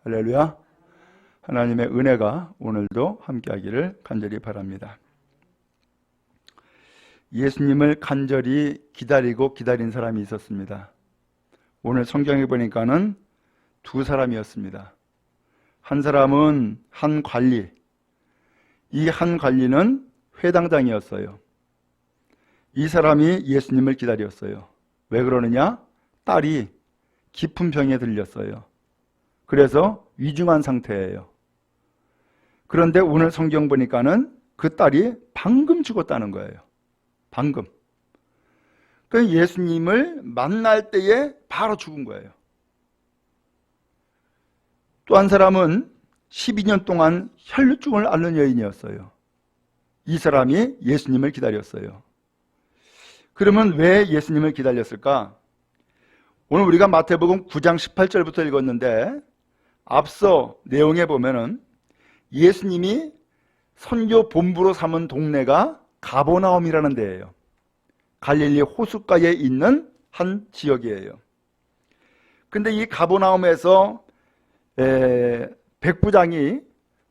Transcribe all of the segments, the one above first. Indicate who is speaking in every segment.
Speaker 1: 할렐루야. 하나님의 은혜가 오늘도 함께하기를 간절히 바랍니다. 예수님을 간절히 기다린 사람이 있었습니다. 오늘 성경에 보니까는 두 사람이었습니다. 한 사람은 한 관리, 이 한 관리는 회당장이었어요. 이 사람이 예수님을 기다렸어요. 왜 그러느냐? 딸이 깊은 병에 들렸어요. 그래서 위중한 상태예요. 그런데 오늘 성경 보니까는 그 딸이 방금 죽었다는 거예요. 방금. 그 예수님을 만날 때에 바로 죽은 거예요. 또 한 사람은 12년 동안 혈루증을 앓는 여인이었어요. 이 사람이 예수님을 기다렸어요. 그러면 왜 예수님을 기다렸을까? 오늘 우리가 마태복음 9장 18절부터 읽었는데 앞서 내용에 보면은 예수님이 선교 본부로 삼은 동네가 가버나움이라는 데예요. 갈릴리 호숫가에 있는 한 지역이에요. 근데 이 가버나움에서 백부장이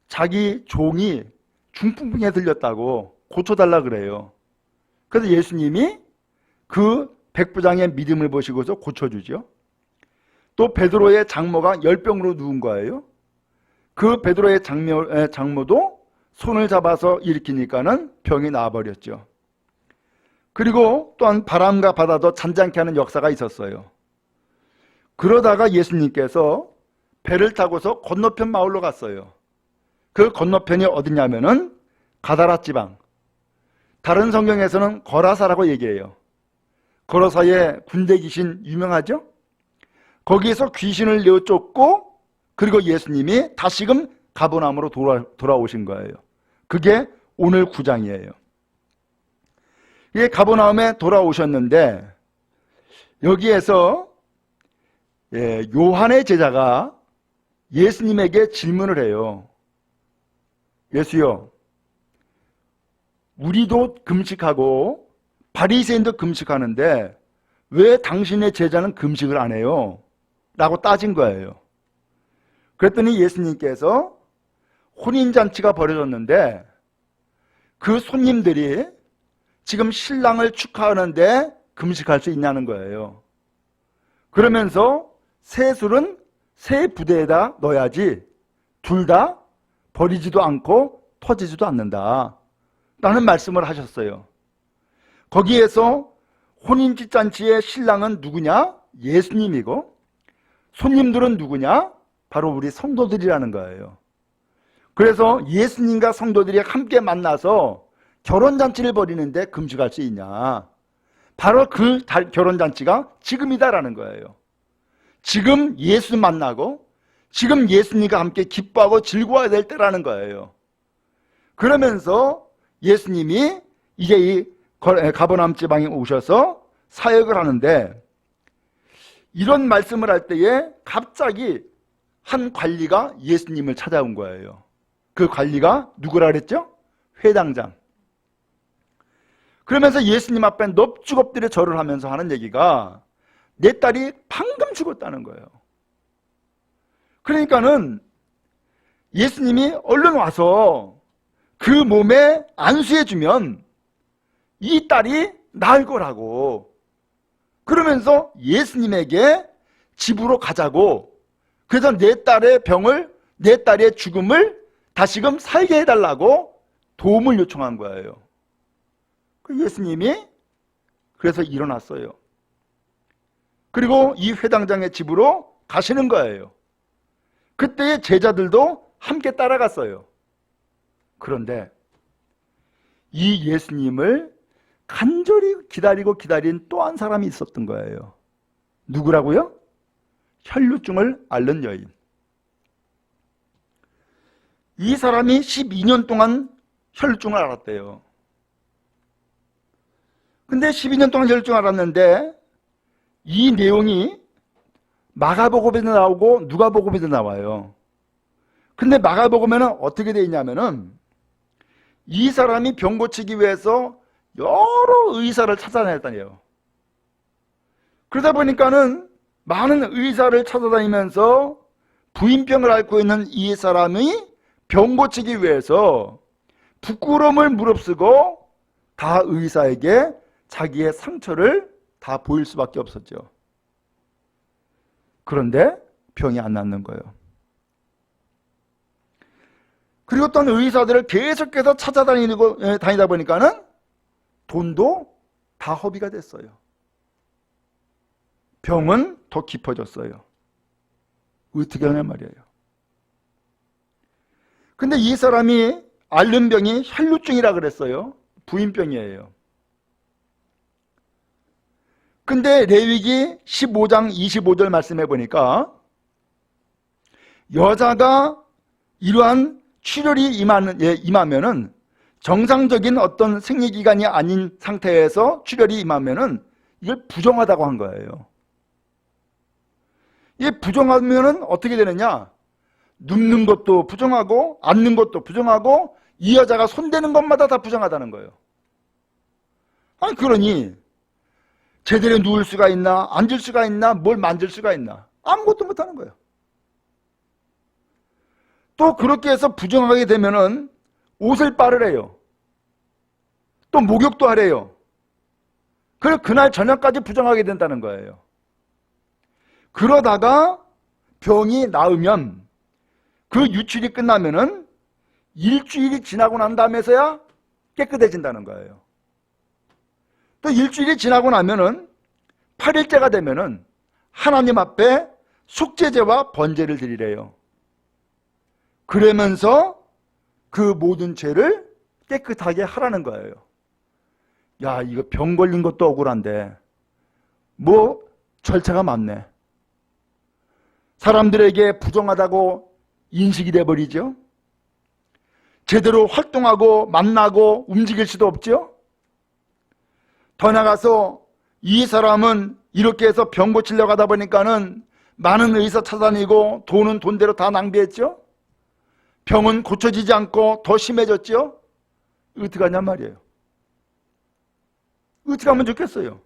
Speaker 1: 자기 종이 중풍병에 들렸다고 고쳐달라 그래요. 그래서 예수님이 그 백부장의 믿음을 보시고서 고쳐주죠. 또 베드로의 장모가 열병으로 누운 거예요. 그 베드로의 장모도 손을 잡아서 일으키니까는 병이 나아버렸죠. 그리고 또한 바람과 바다도 잔잔케 하는 역사가 있었어요. 그러다가 예수님께서 배를 타고서 건너편 마을로 갔어요. 그 건너편이 어디냐면은 가다라 지방. 다른 성경에서는 거라사라고 얘기해요. 거라사의 군대 귀신 유명하죠? 거기에서 귀신을 내어 쫓고 그리고 예수님이 다시금 가버나움으로 돌아오신 거예요. 그게 오늘 9장이에요. 이게 가버나움에 돌아오셨는데 여기에서 요한의 제자가 예수님에게 질문을 해요. 예수요, 우리도 금식하고 바리새인도 금식하는데 왜 당신의 제자는 금식을 안 해요? 라고 따진 거예요. 그랬더니 예수님께서 혼인잔치가 벌어졌는데 그 손님들이 지금 신랑을 축하하는데 금식할 수 있냐는 거예요. 그러면서 새 술은 새 부대에다 넣어야지 둘 다 버리지도 않고 터지지도 않는다 라는 말씀을 하셨어요. 거기에서 혼인잔치의 신랑은 누구냐? 예수님이고 손님들은 누구냐? 바로 우리 성도들이라는 거예요. 그래서 예수님과 성도들이 함께 만나서 결혼잔치를 벌이는데 금식할 수 있냐? 바로 그 결혼잔치가 지금이다라는 거예요. 지금 예수 만나고 지금 예수님과 함께 기뻐하고 즐거워야 될 때라는 거예요. 그러면서 예수님이 이제 이 가버나움 지방에 오셔서 사역을 하는데 이런 말씀을 할 때에 갑자기 한 관리가 예수님을 찾아온 거예요. 그 관리가 누구라 그랬죠? 회당장. 그러면서 예수님 앞에 넙죽 엎드려 절을 하면서 하는 얘기가 내 딸이 방금 죽었다는 거예요. 그러니까는 예수님이 얼른 와서 그 몸에 안수해주면 이 딸이 나을 거라고. 그러면서 예수님에게 집으로 가자고. 그래서 내 딸의 병을, 내 딸의 죽음을 다시금 살게 해달라고 도움을 요청한 거예요. 예수님이 그래서 일어났어요. 그리고 이 회당장의 집으로 가시는 거예요. 그때의 제자들도 함께 따라갔어요. 그런데 이 예수님을 간절히 기다린 또 한 사람이 있었던 거예요. 누구라고요? 혈루증을 앓는 여인. 이 사람이 12년 동안 혈루증을 앓았대요. 근데 12년 동안 혈루증을 앓았는데 이 내용이 마가복음에도 나오고 누가복음에도 나와요. 근데 마가복음에는 어떻게 되어 있냐면은 이 사람이 병 고치기 위해서 여러 의사를 찾아다녔다네요. 그러다 보니까는 많은 의사를 찾아다니면서 부인병을 앓고 있는 이 사람이 병 고치기 위해서 부끄러움을 무릅쓰고 다 의사에게 자기의 상처를 다 보일 수밖에 없었죠. 그런데 병이 안 낫는 거예요. 그리고 또 의사들을 계속해서 다니다 보니까는 돈도 다 허비가 됐어요. 병은 더 깊어졌어요. 어떻게 하냐 말이에요. 근데 이 사람이 앓는 병이 혈루증이라 그랬어요. 부인병이에요. 근데 레위기 15장 25절 말씀해 보니까 여자가 이러한 출혈이 임하면은 정상적인 어떤 생리기간이 아닌 상태에서 출혈이 임하면은 이걸 부정하다고 한 거예요. 이게 부정하면은 어떻게 되느냐? 눕는 것도 부정하고 앉는 것도 부정하고 이 여자가 손대는 것마다 다 부정하다는 거예요. 아니 그러니 제대로 누울 수가 있나? 앉을 수가 있나? 뭘 만질 수가 있나? 아무것도 못하는 거예요. 또 그렇게 해서 부정하게 되면은 옷을 빨으래요. 또 목욕도 하래요. 그래서 그날 저녁까지 부정하게 된다는 거예요. 그러다가 병이 나으면 그 유출이 끝나면은 일주일이 지나고 난 다음에서야 깨끗해진다는 거예요. 또 일주일이 지나고 나면은 8일째가 되면은 하나님 앞에 속죄제와 번제를 드리래요. 그러면서 그 모든 죄를 깨끗하게 하라는 거예요. 야, 이거 병 걸린 것도 억울한데 뭐 절차가 많네. 사람들에게 부정하다고 인식이 돼버리죠. 제대로 활동하고 만나고 움직일 수도 없죠. 더 나가서 이 사람은 이렇게 해서 병 고치려고 하다 보니까는 많은 의사 찾아다니고 돈은 돈대로 다 낭비했죠. 병은 고쳐지지 않고 더 심해졌죠. 어떻게 하냐 말이에요. 어떻게 하면 좋겠어요.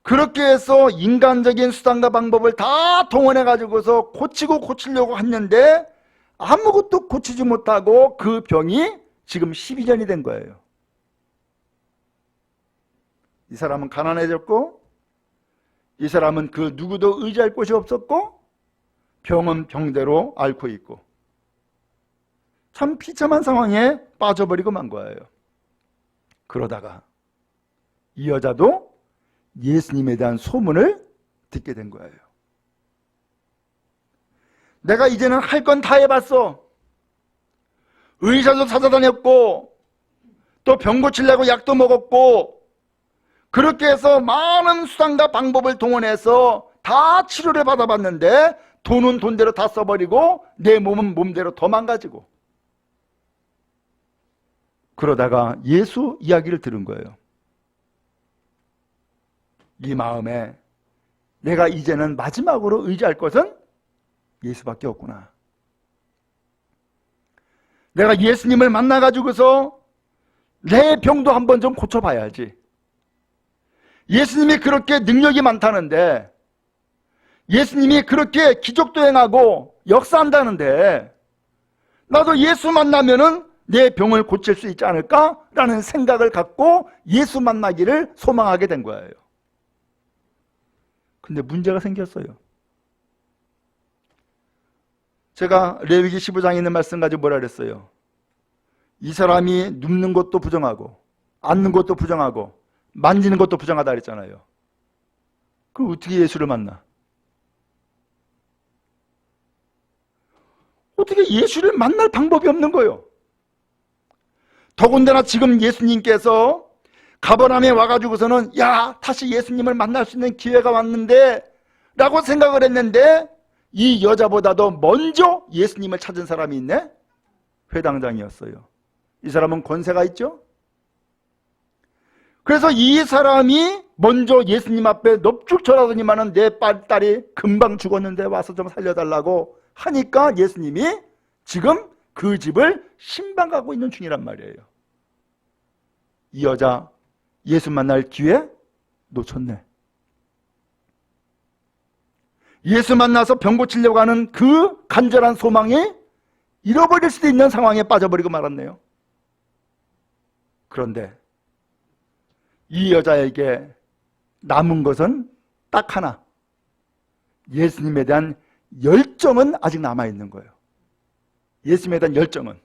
Speaker 1: 그렇게 해서 인간적인 수단과 방법을 다 동원해 가지고서 고치려고 했는데 아무것도 고치지 못하고 그 병이 지금 12년이 된 거예요. 이 사람은 가난해졌고 이 사람은 그 누구도 의지할 곳이 없었고 병은 병대로 앓고 있고 참 비참한 상황에 빠져버리고 만 거예요. 그러다가 이 여자도 예수님에 대한 소문을 듣게 된 거예요. 내가 이제는 할 건 다 해봤어. 의사도 찾아다녔고 또 병 고치려고 약도 먹었고 그렇게 해서 많은 수단과 방법을 동원해서 다 치료를 받아봤는데 돈은 돈대로 다 써버리고 내 몸은 몸대로 더 망가지고 그러다가 예수 이야기를 들은 거예요. 이 마음에 내가 이제는 마지막으로 의지할 것은 예수밖에 없구나. 내가 예수님을 만나가지고서 내 병도 한번 좀 고쳐봐야지. 예수님이 그렇게 능력이 많다는데 예수님이 그렇게 기적도 행하고 역사한다는데 나도 예수 만나면은 내 병을 고칠 수 있지 않을까라는 생각을 갖고 예수 만나기를 소망하게 된 거예요. 근데 문제가 생겼어요. 제가 레위기 15장에 있는 말씀 가지고 뭐라 그랬어요? 이 사람이 눕는 것도 부정하고 앉는 것도 부정하고 만지는 것도 부정하다 그랬잖아요. 그럼 어떻게 예수를 만나? 어떻게 예수를 만날 방법이 없는 거예요. 더군다나 지금 예수님께서 가버나움에 와가지고서는 야 다시 예수님을 만날 수 있는 기회가 왔는데 라고 생각을 했는데 이 여자보다도 먼저 예수님을 찾은 사람이 있네? 회당장이었어요. 이 사람은 권세가 있죠? 그래서 이 사람이 먼저 예수님 앞에 넙죽 절하더니만은 내 딸이 금방 죽었는데 와서 좀 살려달라고 하니까 예수님이 지금 그 집을 신방가고 있는 중이란 말이에요. 이 여자 예수 만날 기회 놓쳤네. 예수 만나서 병 고치려고 하는 그 간절한 소망이 잃어버릴 수도 있는 상황에 빠져버리고 말았네요. 그런데 이 여자에게 남은 것은 딱 하나. 예수님에 대한 열정은 아직 남아있는 거예요. 예수님에 대한 열정은.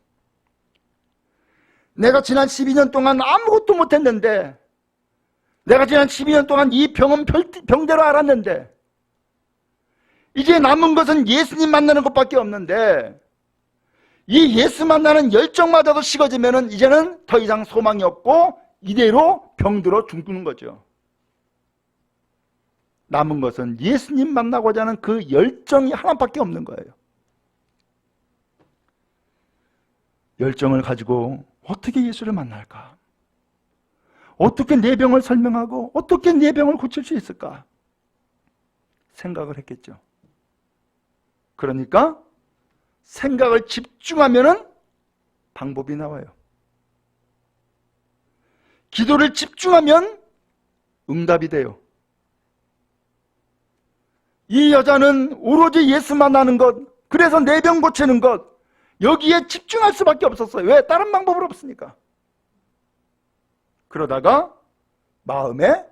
Speaker 1: 내가 지난 12년 동안 아무것도 못했는데, 내가 지난 12년 동안 이 병은 병대로 알았는데, 이제 남은 것은 예수님 만나는 것밖에 없는데, 이 예수 만나는 열정마저도 식어지면 이제는 더 이상 소망이 없고 이대로 병들어 죽는 거죠. 남은 것은 예수님 만나고자 하는 그 열정이 하나밖에 없는 거예요. 열정을 가지고 어떻게 예수를 만날까? 어떻게 내 병을 설명하고 어떻게 내 병을 고칠 수 있을까? 생각을 했겠죠. 그러니까 생각을 집중하면 방법이 나와요. 기도를 집중하면 응답이 돼요. 이 여자는 오로지 예수 만나는 것, 그래서 내 병 고치는 것, 여기에 집중할 수밖에 없었어요. 왜? 다른 방법은 없으니까. 그러다가 마음에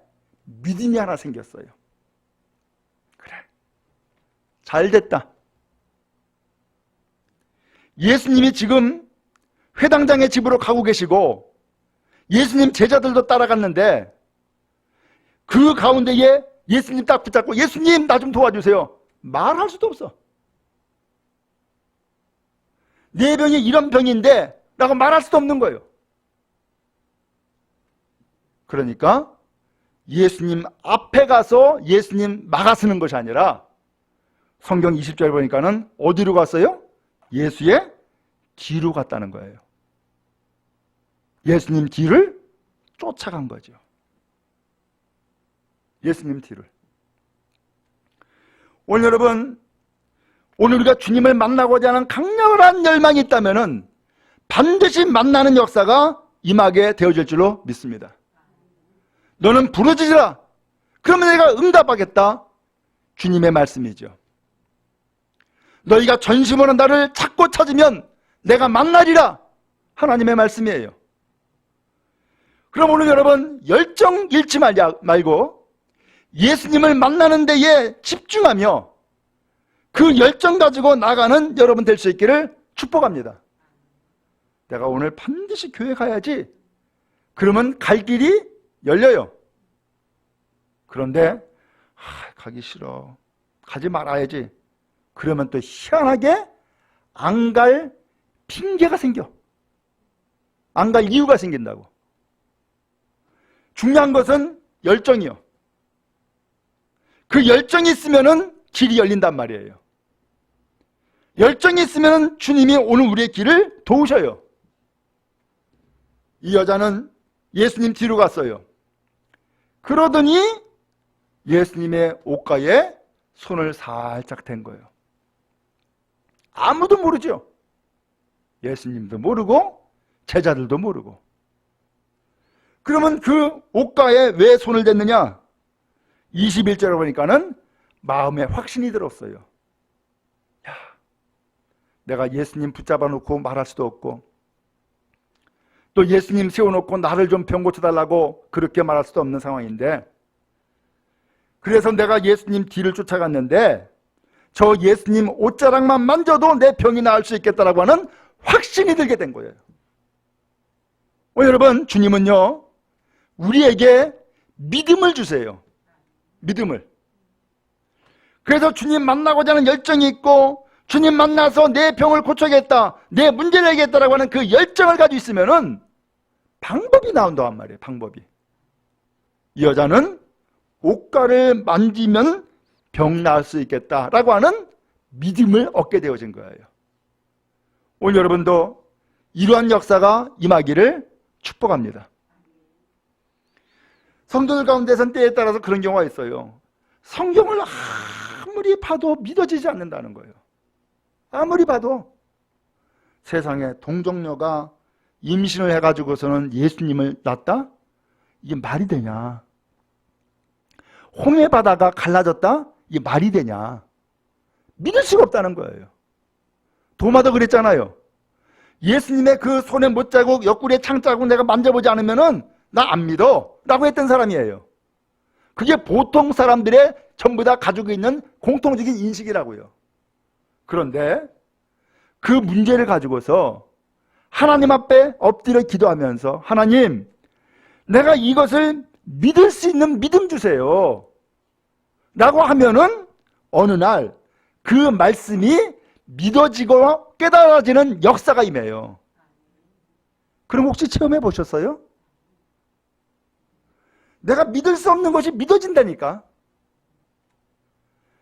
Speaker 1: 믿음이 하나 생겼어요. 그래, 잘 됐다. 예수님이 지금 회당장의 집으로 가고 계시고 예수님 제자들도 따라갔는데 그 가운데에 예수님 딱 붙잡고 예수님 나 좀 도와주세요. 말할 수도 없어. 내 병이 이런 병인데 라고 말할 수도 없는 거예요. 그러니까 예수님 앞에 가서 예수님 막아서는 것이 아니라 성경 20절 보니까는 어디로 갔어요? 예수의 뒤로 갔다는 거예요. 예수님 뒤를 쫓아간 거죠. 예수님 뒤를. 오늘 여러분, 오늘 우리가 주님을 만나고자 하는 강렬한 열망이 있다면 반드시 만나는 역사가 임하게 되어질 줄로 믿습니다. 너는 부르짖으라. 그러면 내가 응답하겠다. 주님의 말씀이죠. 너희가 전심으로 나를 찾고 찾으면 내가 만나리라. 하나님의 말씀이에요. 그럼 오늘 여러분 열정 잃지 말고 예수님을 만나는 데에 집중하며 그 열정 가지고 나가는 여러분 될 수 있기를 축복합니다. 내가 오늘 반드시 교회 가야지. 그러면 갈 길이 열려요. 그런데 가기 싫어. 가지 말아야지. 그러면 또 희한하게 안 갈 핑계가 생겨. 안 갈 이유가 생긴다고. 중요한 것은 열정이요. 그 열정이 있으면은 길이 열린단 말이에요. 열정이 있으면 주님이 오늘 우리의 길을 도우셔요. 이 여자는 예수님 뒤로 갔어요. 그러더니 예수님의 옷가에 손을 살짝 댄 거예요. 아무도 모르죠. 예수님도 모르고 제자들도 모르고. 그러면 그 옷가에 왜 손을 댔느냐? 21절에 보니까는 마음에 확신이 들었어요. 야, 내가 예수님 붙잡아 놓고 말할 수도 없고 또 예수님 세워놓고 나를 좀 병 고쳐달라고 그렇게 말할 수도 없는 상황인데, 그래서 내가 예수님 뒤를 쫓아갔는데 저 예수님 옷자락만 만져도 내 병이 나을 수 있겠다라고 하는 확신이 들게 된 거예요. 여러분, 주님은요 우리에게 믿음을 주세요. 믿음을. 그래서 주님 만나고자 하는 열정이 있고 주님 만나서 내 병을 고쳐야겠다, 내 문제를 해결하겠다라고 하는 그 열정을 가지고 있으면은 방법이 나온단 말이에요. 방법이. 이 여자는 옷가를 만지면 병 나을 수 있겠다라고 하는 믿음을 얻게 되어진 거예요. 오늘 여러분도 이러한 역사가 임하기를 축복합니다. 성도들 가운데선 때에 따라서 그런 경우가 있어요. 성경을 아무리 봐도 믿어지지 않는다는 거예요. 아무리 봐도. 세상에 동정녀가 임신을 해가지고서는 예수님을 낳았다? 이게 말이 되냐? 홍해 바다가 갈라졌다? 이게 말이 되냐? 믿을 수가 없다는 거예요. 도마도 그랬잖아요. 예수님의 그 손에 못자국, 옆구리에 창자국 내가 만져보지 않으면은 나 안 믿어 라고 했던 사람이에요. 그게 보통 사람들의 전부 다 가지고 있는 공통적인 인식이라고요. 그런데 그 문제를 가지고서 하나님 앞에 엎드려 기도하면서 하나님, 내가 이것을 믿을 수 있는 믿음 주세요 라고 하면은 어느 날 그 말씀이 믿어지고 깨달아지는 역사가 임해요. 그럼 혹시 체험해 보셨어요? 내가 믿을 수 없는 것이 믿어진다니까.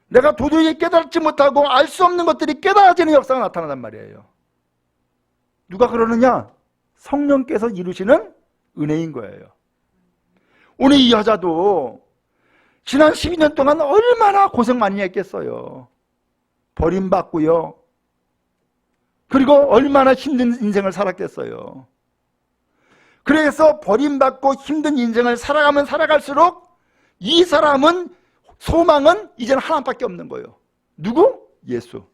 Speaker 1: 내가 도저히 깨닫지 못하고 알 수 없는 것들이 깨달아지는 역사가 나타난단 말이에요. 누가 그러느냐? 성령께서 이루시는 은혜인 거예요. 오늘 이 여자도 지난 12년 동안 얼마나 고생 많이 했겠어요. 버림받고요. 그리고 얼마나 힘든 인생을 살았겠어요. 그래서 버림받고 힘든 인생을 살아가면 살아갈수록 이 사람은 소망은 이제는 하나밖에 없는 거예요. 누구? 예수.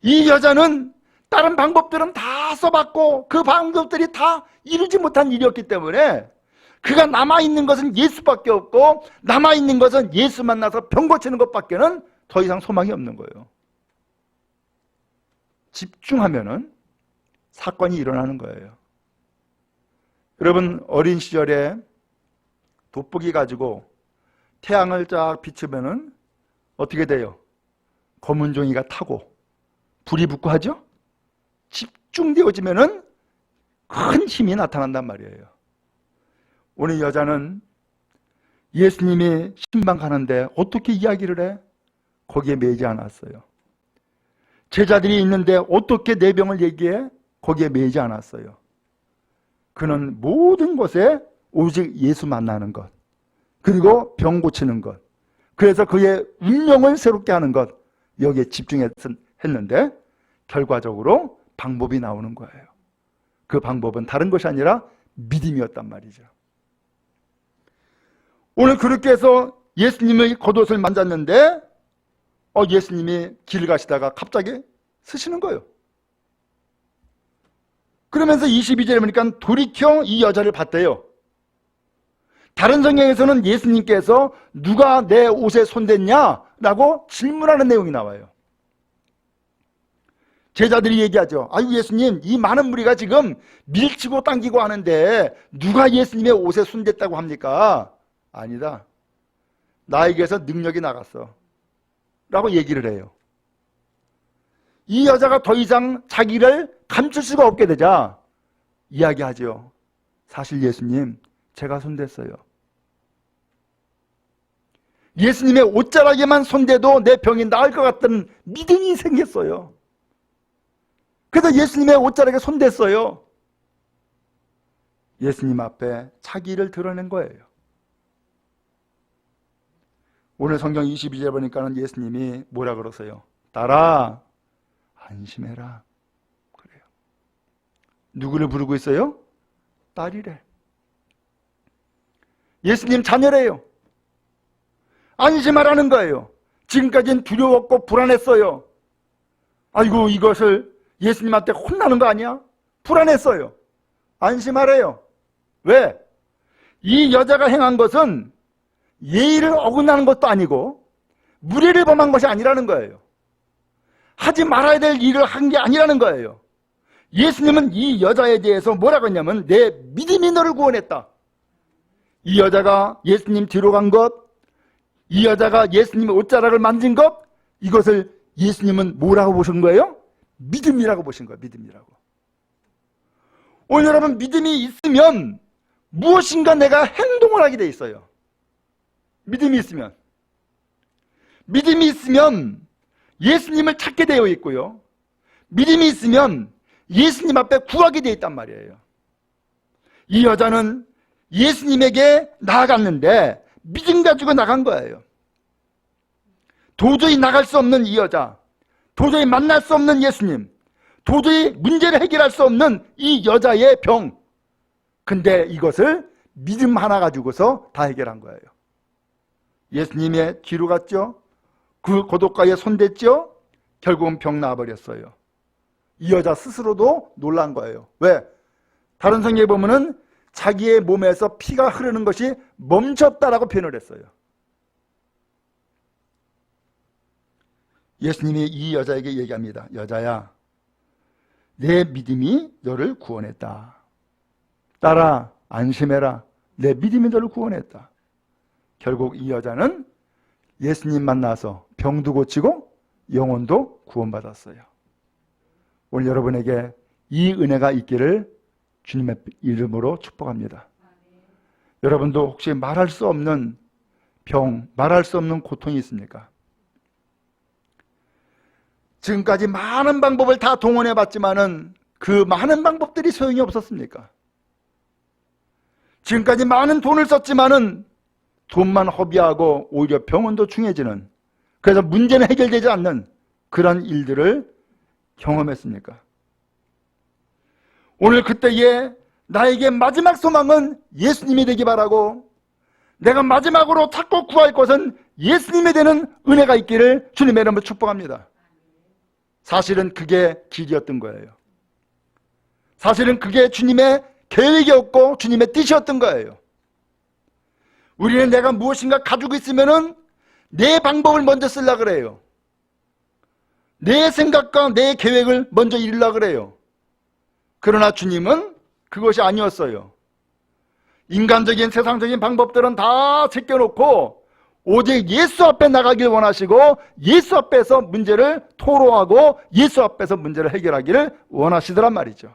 Speaker 1: 이 여자는 다른 방법들은 다 써봤고 그 방법들이 다 이루지 못한 일이었기 때문에 그가 남아있는 것은 예수밖에 없고 남아있는 것은 예수 만나서 병 고치는 것밖에는 더 이상 소망이 없는 거예요. 집중하면은 사건이 일어나는 거예요. 여러분, 어린 시절에 돋보기 가지고 태양을 쫙 비추면은 어떻게 돼요? 검은 종이가 타고 불이 붙고 하죠? 집중되어지면은 큰 힘이 나타난단 말이에요. 오늘 여자는 예수님이 신방 가는데 어떻게 이야기를 해? 거기에 매이지 않았어요. 제자들이 있는데 어떻게 내 병을 얘기해? 거기에 매이지 않았어요. 그는 모든 것에 오직 예수 만나는 것, 그리고 병 고치는 것, 그래서 그의 운명을 새롭게 하는 것, 여기에 집중했는데 결과적으로 방법이 나오는 거예요. 그 방법은 다른 것이 아니라 믿음이었단 말이죠. 오늘 그렇게 해서 예수님의 겉옷을 만졌는데 예수님이 길 가시다가 갑자기 쓰시는 거예요. 그러면서 22절에 보니까 돌이켜 이 여자를 봤대요. 다른 성경에서는 예수님께서 누가 내 옷에 손댔냐? 라고 질문하는 내용이 나와요. 제자들이 얘기하죠. 아유, 예수님, 이 많은 무리가 지금 밀치고 당기고 하는데 누가 예수님의 옷에 손댔다고 합니까? 아니다. 나에게서 능력이 나갔어 라고 얘기를 해요. 이 여자가 더 이상 자기를 감출 수가 없게 되자 이야기하죠. 사실 예수님, 제가 손댔어요. 예수님의 옷자락에만 손대도 내 병이 나을 것 같다는 믿음이 생겼어요. 그래서 예수님의 옷자락에 손댔어요. 예수님 앞에 자기를 드러낸 거예요. 오늘 성경 22절에 보니까는 예수님이 뭐라 그러세요? 딸아, 안심해라. 그래요. 누구를 부르고 있어요? 딸이래. 예수님 자녀래요. 안심하라는 거예요. 지금까지는 두려웠고 불안했어요. 아이고, 이것을 예수님한테 혼나는 거 아니야? 불안했어요. 안심하래요. 왜? 이 여자가 행한 것은 예의를 어긋나는 것도 아니고 무례를 범한 것이 아니라는 거예요. 하지 말아야 될 일을 한 게 아니라는 거예요. 예수님은 이 여자에 대해서 뭐라고 했냐면 내 믿음이 너를 구원했다. 이 여자가 예수님 뒤로 간 것, 이 여자가 예수님의 옷자락을 만진 것, 이것을 예수님은 뭐라고 보신 거예요? 믿음이라고 보신 거예요. 믿음이라고. 오늘 여러분, 믿음이 있으면 무엇인가 내가 행동을 하게 돼 있어요. 믿음이 있으면. 믿음이 있으면 예수님을 찾게 되어 있고요. 믿음이 있으면 예수님 앞에 구하게 되어 있단 말이에요. 이 여자는 예수님에게 나아갔는데 믿음 가지고 나간 거예요. 도저히 나갈 수 없는 이 여자, 도저히 만날 수 없는 예수님, 도저히 문제를 해결할 수 없는 이 여자의 병. 근데 이것을 믿음 하나 가지고서 다 해결한 거예요. 예수님의 뒤로 갔죠. 그 고독가에 손댔죠. 결국은 병 나아버렸어요. 이 여자 스스로도 놀란 거예요. 왜? 다른 성경에 보면은 자기의 몸에서 피가 흐르는 것이 멈췄다라고 표현을 했어요. 예수님이 이 여자에게 얘기합니다. 여자야, 내 믿음이 너를 구원했다. 딸아, 안심해라. 내 믿음이 너를 구원했다. 결국 이 여자는 예수님 만나서 병도 고치고 영혼도 구원받았어요. 오늘 여러분에게 이 은혜가 있기를 주님의 이름으로 축복합니다. 여러분도 혹시 말할 수 없는 병, 말할 수 없는 고통이 있습니까? 지금까지 많은 방법을 다 동원해 봤지만은 그 많은 방법들이 소용이 없었습니까? 지금까지 많은 돈을 썼지만은 돈만 허비하고 오히려 병원도 중해지는, 그래서 문제는 해결되지 않는 그런 일들을 경험했습니까? 오늘 그때에 나에게 마지막 소망은 예수님이 되기 바라고, 내가 마지막으로 찾고 구할 것은 예수님이 되는 은혜가 있기를 주님의 이름으로 축복합니다. 사실은 그게 길이었던 거예요. 사실은 그게 주님의 계획이었고 주님의 뜻이었던 거예요. 우리는 내가 무엇인가 가지고 있으면은 내 방법을 먼저 쓰려고 그래요. 내 생각과 내 계획을 먼저 이루려고 그래요. 그러나 주님은 그것이 아니었어요. 인간적인 세상적인 방법들은 다 제껴놓고 오직 예수 앞에 나가길 원하시고 예수 앞에서 문제를 토로하고 예수 앞에서 문제를 해결하기를 원하시더란 말이죠.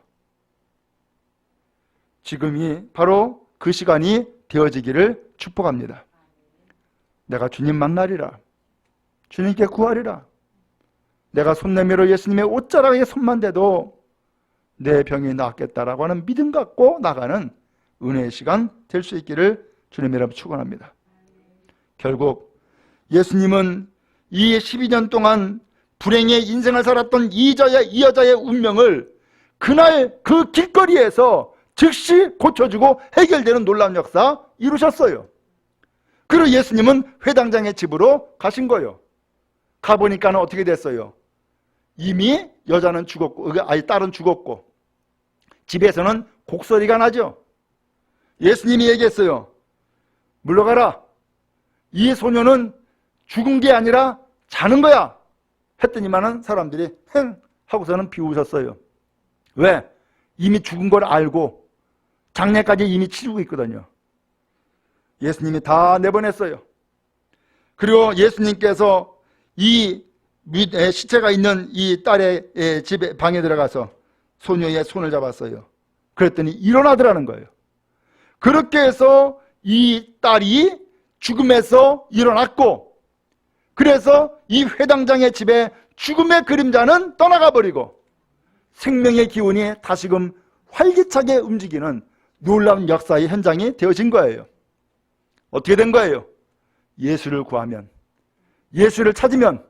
Speaker 1: 지금이 바로 그 시간이 되어지기를 축복합니다. 내가 주님 만나리라. 주님께 구하리라. 내가 손 내밀어 예수님의 옷자락에 손만 대도 내 병이 낫겠다라고 하는 믿음 갖고 나가는 은혜의 시간 될 수 있기를 주님의 이름으로 축원합니다. 결국 예수님은 이 12년 동안 불행의 인생을 살았던 이 여자의 운명을 그날 그 길거리에서 즉시 고쳐주고 해결되는 놀라운 역사 이루셨어요. 그리고 예수님은 회당장의 집으로 가신 거예요. 가보니까는 어떻게 됐어요? 이미 여자는 죽었고, 아니 딸은 죽었고, 집에서는 곡소리가 나죠. 예수님이 얘기했어요. 물러가라. 이 소녀는 죽은 게 아니라 자는 거야. 했더니만은 사람들이 행 하고서는 비웃었어요. 왜? 이미 죽은 걸 알고 장례까지 이미 치르고 있거든요. 예수님이 다 내보냈어요. 그리고 예수님께서 이 시체가 있는 이 딸의 집에 방에 들어가서 소녀의 손을 잡았어요. 그랬더니 일어나더라는 거예요. 그렇게 해서 이 딸이 죽음에서 일어났고, 그래서 이 회당장의 집에 죽음의 그림자는 떠나가 버리고 생명의 기운이 다시금 활기차게 움직이는 놀라운 역사의 현장이 되어진 거예요. 어떻게 된 거예요? 예수를 구하면, 예수를 찾으면,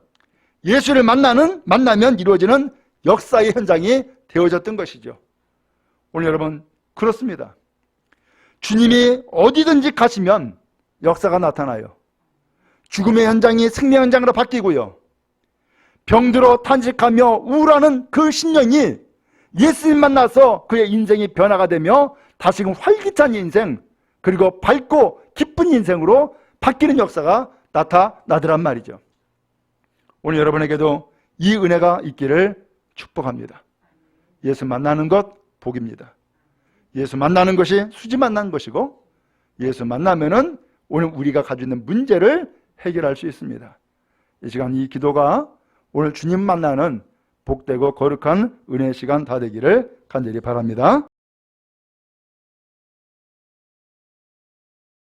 Speaker 1: 예수를 만나면 이루어지는 역사의 현장이 되어졌던 것이죠. 오늘 여러분 그렇습니다. 주님이 어디든지 가시면 역사가 나타나요. 죽음의 현장이 생명 현장으로 바뀌고요. 병들어 탄식하며 우울하는 그 신령이 예수님 만나서 그의 인생이 변화가 되며 다시금 활기찬 인생, 그리고 밝고 기쁜 인생으로 바뀌는 역사가 나타나더란 말이죠. 오늘 여러분에게도 이 은혜가 있기를 축복합니다. 예수 만나는 것 복입니다. 예수 만나는 것이 수지 만나는 것이고, 예수 만나면은 오늘 우리가 가지고 있는 문제를 해결할 수 있습니다. 이 시간 이 기도가 오늘 주님 만나는 복되고 거룩한 은혜의 시간 다 되기를 간절히 바랍니다.